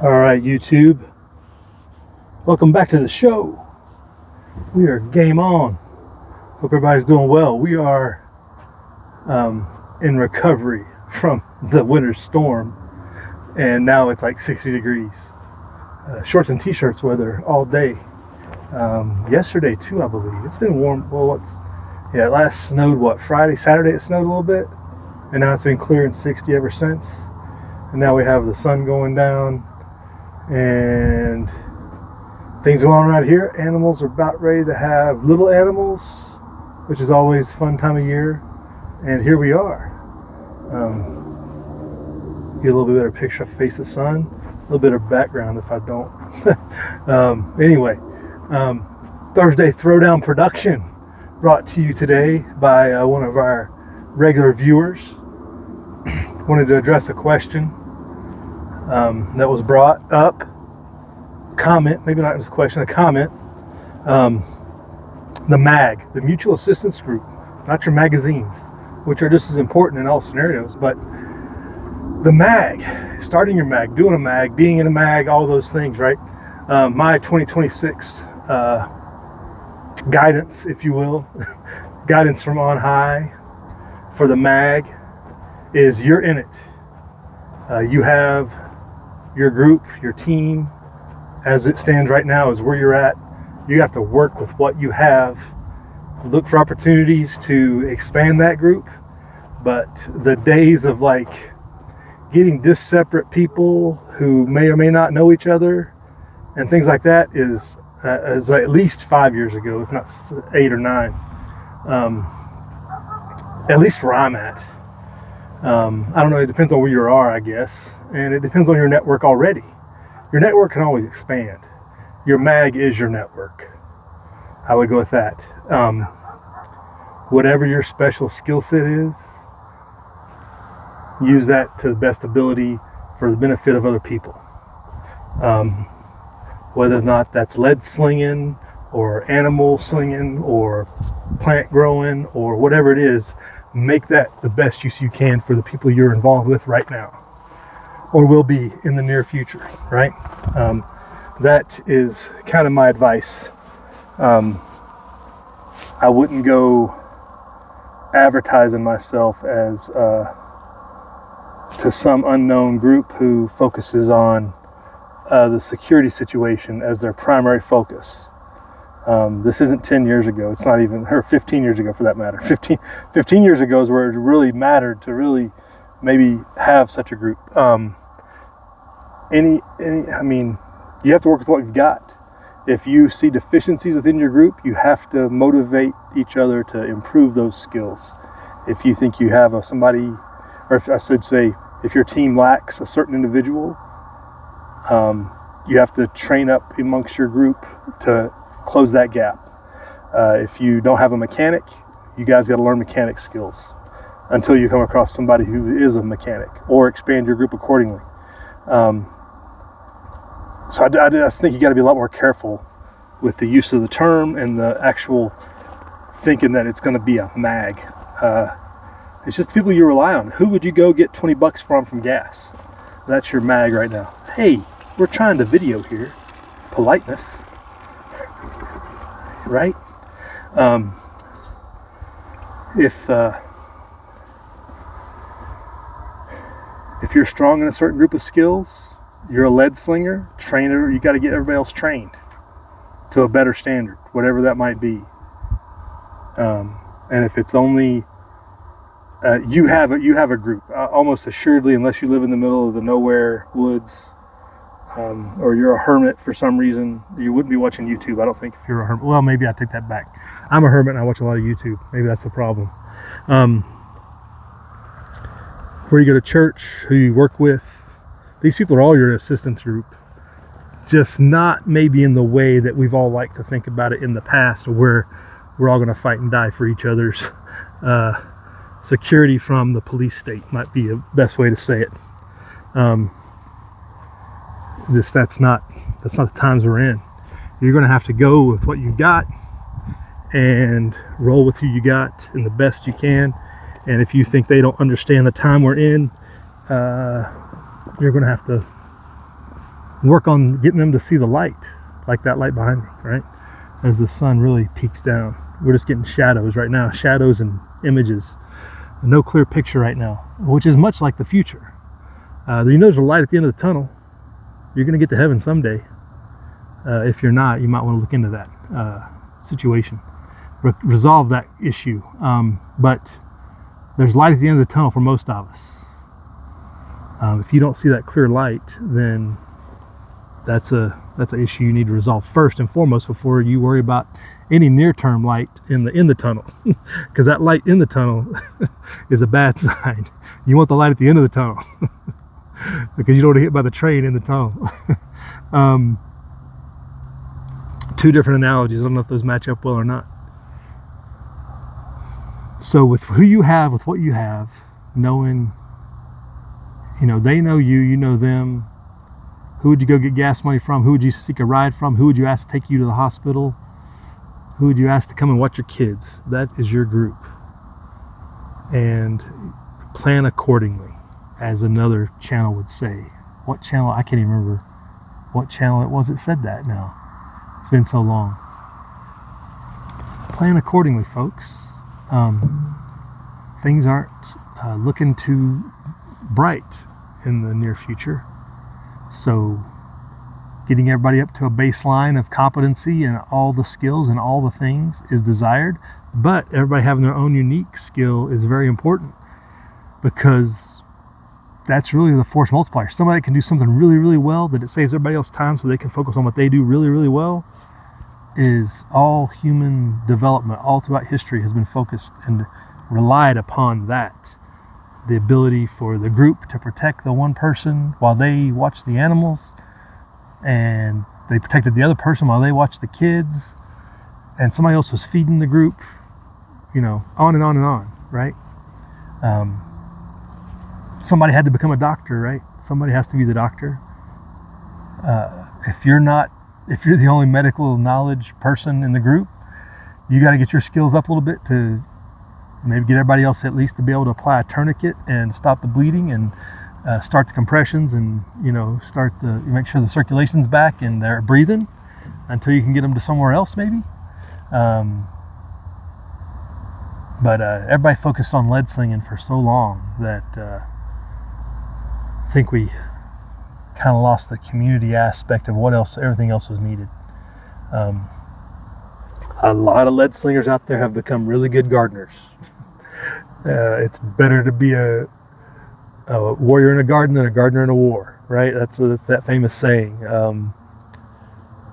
All right, YouTube. Welcome back to the show. We are game on. Hope everybody's doing well. We are in recovery from the winter storm, and now it's like 60 degrees. Shorts and t-shirts weather all day. Yesterday too, I believe. It's been warm. Well, it last snowed Friday, Saturday it snowed a little bit, and now it's been clear and 60 ever since. And now we have the sun going down and things going on right here. Animals are about ready to have little animals, which is always a fun time of year. And here we are. Get a little bit better picture of face of the sun, a little bit of background if I don't. Anyway, Thursday Throwdown production brought to you today by one of our regular viewers. Wanted to address a question that was brought up. Comment, maybe not just a question, a comment. The MAG, the Mutual Assistance Group, not your magazines, which are just as important in all scenarios, but the MAG, starting your MAG, doing a MAG, being in a MAG, all those things, right? My 2026 guidance, if you will, guidance from on high for the MAG is you're in it. You have your group, your team, as it stands right now is where you're at. You have to work with what you have, look for opportunities to expand that group. But the days of like getting separate people who may or may not know each other and things like that is at least 5 years ago, if not 8 or 9. At least where I'm at. I don't know, it depends on where you are, I guess. And it depends on your network already. Your network can always expand. Your MAG is your network. I would go with that. Whatever your special skill set is, use that to the best ability for the benefit of other people. Whether or not that's lead slinging or animal slinging or plant growing or whatever it is, make that the best use you can for the people you're involved with right now or will be in the near future, right? That is kind of my advice. I wouldn't go advertising myself as to some unknown group who focuses on the security situation as their primary focus. This isn't 10 years ago. It's not even, or 15 years ago for that matter. 15 years ago is where it really mattered to really maybe have such a group. You have to work with what you've got. If you see deficiencies within your group, you have to motivate each other to improve those skills. If you think you have somebody, or if your team lacks a certain individual, you have to train up amongst your group to close that gap. If you don't have a mechanic, you guys got to learn mechanic skills until you come across somebody who is a mechanic, or expand your group accordingly. So I just think you got to be a lot more careful with the use of the term and the actual thinking that it's going to be a MAG. It's just the people you rely on. Who would you go get $20 from gas? That's your MAG right now. Hey, we're trying to video here. Politeness. Right? If you're strong in a certain group of skills, you're a lead slinger, trainer, you got to get everybody else trained to a better standard, whatever that might be. And if it's only you have a group, almost assuredly, unless you live in the middle of the nowhere woods, or you're a hermit for some reason, you wouldn't be watching YouTube. I don't think if you're a hermit. Well, maybe I take that back. I'm a hermit and I watch a lot of YouTube. Maybe that's the problem. Where you go to church, who you work with, these people are all your assistance group. Just not maybe in the way that we've all liked to think about it in the past, where we're all going to fight and die for each other's security from the police state might be the best way to say it. That's not the times we're in. You're going to have to go with what you got and roll with who you got and the best you can. And if you think they don't understand the time we're in, you're going to have to work on getting them to see the light, like that light behind me, right? As the sun really peaks down. We're just getting shadows right now, shadows and images. No clear picture right now, which is much like the future. You know there's a light at the end of the tunnel. You're going to get to heaven someday. If you're not, you might want to look into that situation. Resolve that issue. But there's light at the end of the tunnel for most of us. If you don't see that clear light, then that's an issue you need to resolve first and foremost before you worry about any near-term light in the tunnel, because that light in the tunnel is a bad sign. You want the light at the end of the tunnel because you don't want to get hit by the train in the tunnel. Two different analogies. I don't know if those match up well or not. So with who you have, with what you have, knowing, they know you, you know them. Who would you go get gas money from? Who would you seek a ride from? Who would you ask to take you to the hospital? Who would you ask to come and watch your kids? That is your group. And plan accordingly, as another channel would say. What channel? I can't even remember what channel it was that said that now. It's been so long. Plan accordingly, folks. Things aren't looking too bright in the near future. So getting everybody up to a baseline of competency and all the skills and all the things is desired, but everybody having their own unique skill is very important, because that's really the force multiplier. Somebody that can do something really, really well, that it saves everybody else time so they can focus on what they do really, really well, is all human development all throughout history has been focused and relied upon that. The ability for the group to protect the one person while they watch the animals, and they protected the other person while they watched the kids, and somebody else was feeding the group, on and on and on, right? Somebody had to become a doctor, right? Somebody has to be the doctor. If you're the only medical knowledge person in the group, you got to get your skills up a little bit to maybe get everybody else at least to be able to apply a tourniquet and stop the bleeding and start the compressions and, make sure the circulation's back and they're breathing until you can get them to somewhere else maybe. But everybody focused on lead slinging for so long that I think we kind of lost the community aspect of everything else was needed. A lot of lead slingers out there have become really good gardeners. It's better to be a warrior in a garden than a gardener in a war, right? That's that famous saying.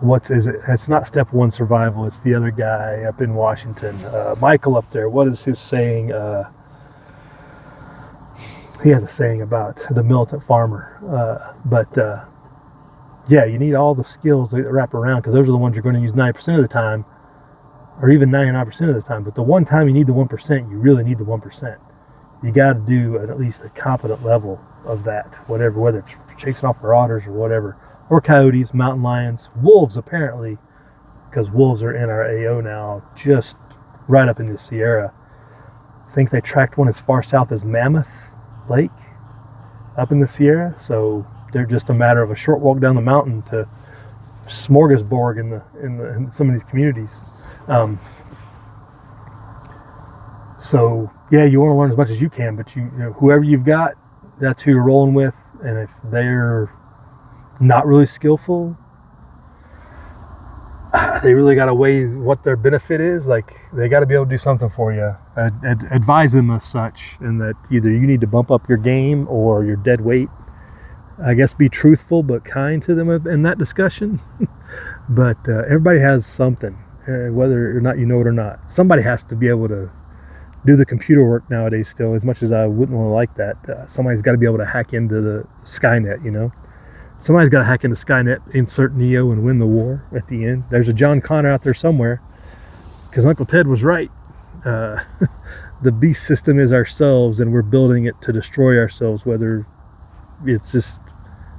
It's not step one survival. It's the other guy up in Washington, Michael up there. What is his saying? He has a saying about the militant farmer. You need all the skills that wrap around, because those are the ones you're going to use 90% of the time, or even 99% of the time. But the one time you need the 1%, you really need the 1%. You got to do at least a competent level of that, whether it's chasing off marauders or whatever, or coyotes, mountain lions, wolves apparently, because wolves are in our AO now, just right up in the Sierra. I think they tracked one as far south as Mammoth Lake up in the Sierra, so they're just a matter of a short walk down the mountain to Smorgasburg in some of these communities. You want to learn as much as you can, but whoever you've got, that's who you're rolling with. And if they're not really skillful, they really got to weigh what their benefit is. Like, they got to be able to do something for you. Advise them of such, and that either you need to bump up your game or your dead weight. I guess be truthful but kind to them in that discussion. But everybody has something, whether or not you know it or not. Somebody has to be able to do the computer work nowadays still, as much as I wouldn't want to like that. Somebody's got to be able to hack into the Skynet, Somebody's got to hack into Skynet, insert Neo, and win the war at the end. There's a John Connor out there somewhere, because Uncle Ted was right. The beast system is ourselves, and we're building it to destroy ourselves, whether it's just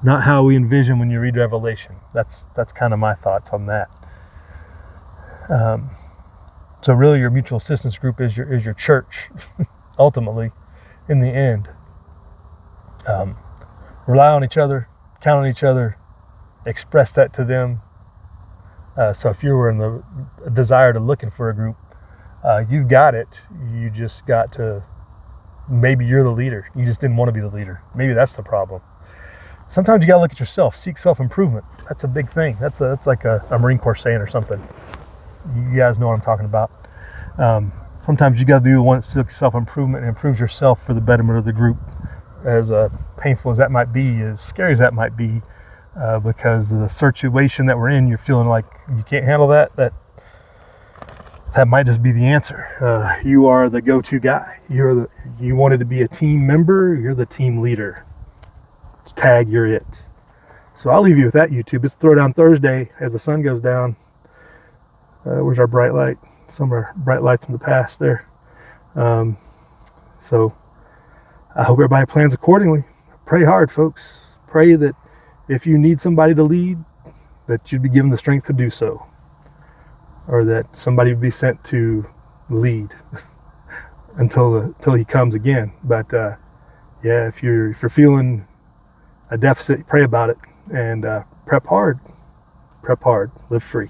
not how we envision when you read Revelation. That's kind of my thoughts on that. So really, your mutual assistance group is your church, ultimately, in the end. Rely on each other, count on each other, express that to them. So if you were in the desire to looking for a group, you've got it. You just got to, maybe you're the leader. You just didn't want to be the leader. Maybe that's the problem. Sometimes you got to look at yourself, seek self-improvement. That's a big thing. That's like a Marine Corps saying or something. You guys know what I'm talking about. Sometimes you got to be the one that seeks self-improvement and improves yourself for the betterment of the group. As painful as that might be, as scary as that might be, because of the situation that we're in, you're feeling like you can't handle that. That might just be the answer. You are the go-to guy. You wanted to be a team member. You're the team leader. It's tag, you're it. So I'll leave you with that, YouTube. It's Throwdown Thursday as the sun goes down. Where's our bright light? Some of our bright lights in the past there. So I hope everybody plans accordingly. Pray hard, folks. Pray that if you need somebody to lead, that you'd be given the strength to do so. Or that somebody would be sent to lead until he comes again. But yeah, if you're feeling a deficit, pray about it, and prep hard, live free.